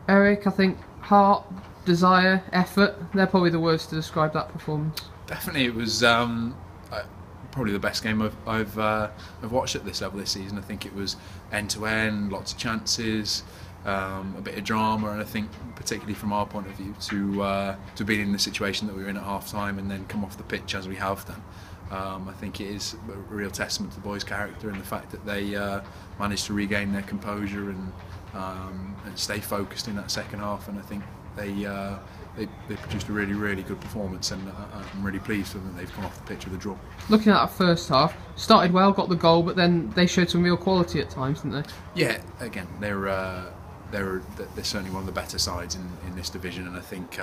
Eric, I think heart, desire, effort, they're probably the words to describe that performance. Definitely, it was probably the best game I've watched at this level this season. I think it was end to end, lots of chances, a bit of drama, and I think particularly from our point of view to be in the situation that we were in at half time and then come off the pitch as we have done. I think it is a real testament to the boys' character and the fact that they managed to regain their composure and stay focused in that second half. And I think they produced a really good performance, and I'm really pleased with them that they've come off the pitch with a draw. Looking at that first half, started well, got the goal, but then they showed some real quality at times, didn't they? Yeah, again, they're certainly one of the better sides in this division, and I think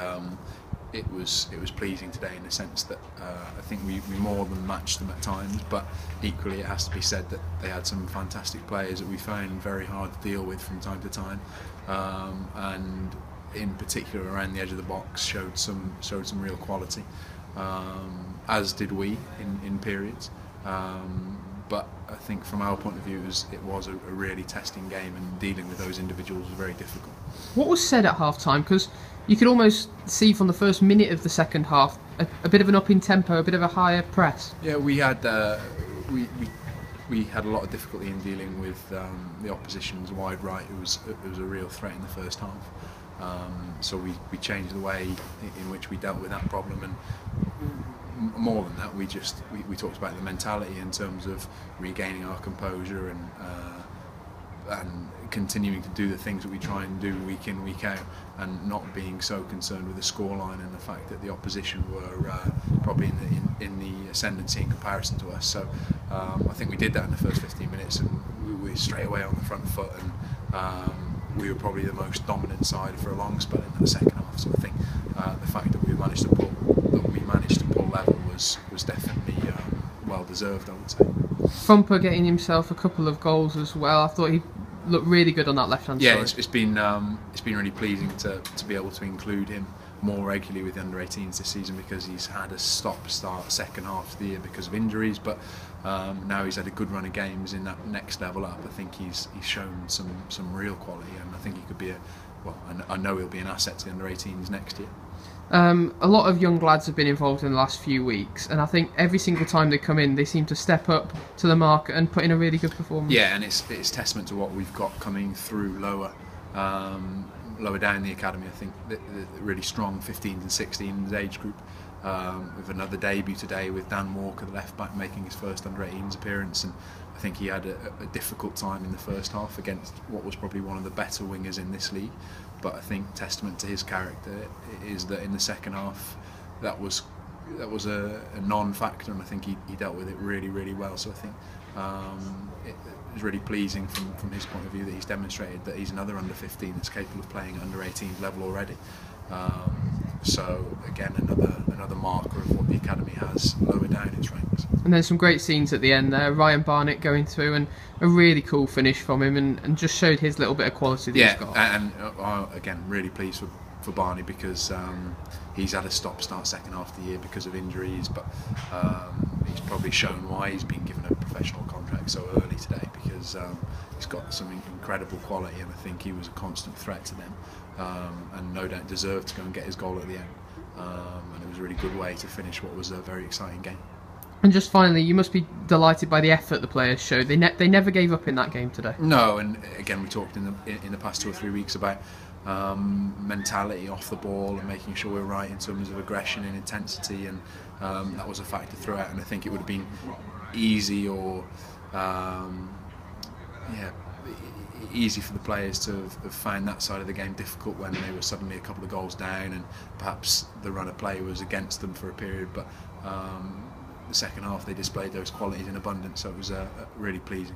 it was pleasing today in the sense that I think we more than matched them at times, but equally it has to be said that they had some fantastic players that we found very hard to deal with from time to time, and in particular around the edge of the box showed some real quality, as did we in periods. But I think from our point of view it was a really testing game, and dealing with those individuals was very difficult. What was said at half time? Because you could almost see from the first minute of the second half a bit of an up in tempo, a bit of a higher press. Yeah, we had we had a lot of difficulty in dealing with the opposition's wide right. It was a real threat in the first half. So we changed the way in which we dealt with that problem, and more than that, we talked about the mentality in terms of regaining our composure and continuing to do the things that we try and do week in, week out, and not being so concerned with the scoreline and the fact that the opposition were probably in the ascendancy in comparison to us. So I think we did that in the first 15 minutes, and we were straight away on the front foot, and we were probably the most dominant side for a long spell in that second half. So I think the fact that we managed to pull level was definitely well deserved, I would say. Thumper getting himself a couple of goals as well. I thought he looked really good on that left hand side. Yeah, it's been really pleasing to be able to include him more regularly with the under-18s this season, because he's had a stop-start second half of the year because of injuries, but now he's had a good run of games in that next level up. I think he's shown some real quality, and I think he could be I know he'll be an asset to the under-18s next year. A lot of young lads have been involved in the last few weeks, and I think every single time they come in, they seem to step up to the mark and put in a really good performance. Yeah, and it's testament to what we've got coming through lower down the academy. I think the really strong 15s and 16s age group. With another debut today with Dan Walker, the left back, making his first under-18s appearance, and I think he had a difficult time in the first half against what was probably one of the better wingers in this league. But I think testament to his character is that in the second half that was a non-factor, and I think he dealt with it really well. So I think it was really pleasing from his point of view that he's demonstrated that he's another under-15 that's capable of playing at under-18 level already. So again, another marker of what the academy has lower down its ranks. And then some great scenes at the end there. Ryan Barnett going through, and a really cool finish from him, and just showed his little bit of quality that he's got. And again, really pleased for Barney, because he's had a stop-start second half of the year because of injuries, but he's probably shown why he's been given a professional contract so early today, because he's got some incredible quality, and I think he was a constant threat to them, and no doubt deserved to go and get his goal at the end. And it was a really good way to finish what was a very exciting game. And just finally, you must be delighted by the effort the players showed. They never gave up in that game today. No, and again, we talked in the past 2 or 3 weeks about mentality off the ball and making sure we're right in terms of aggression and intensity, and that was a factor throughout. And I think it would have been easy easy for the players to have found that side of the game difficult when they were suddenly a couple of goals down, and perhaps the run of play was against them for a period. But the second half they displayed those qualities in abundance, so it was really pleasing.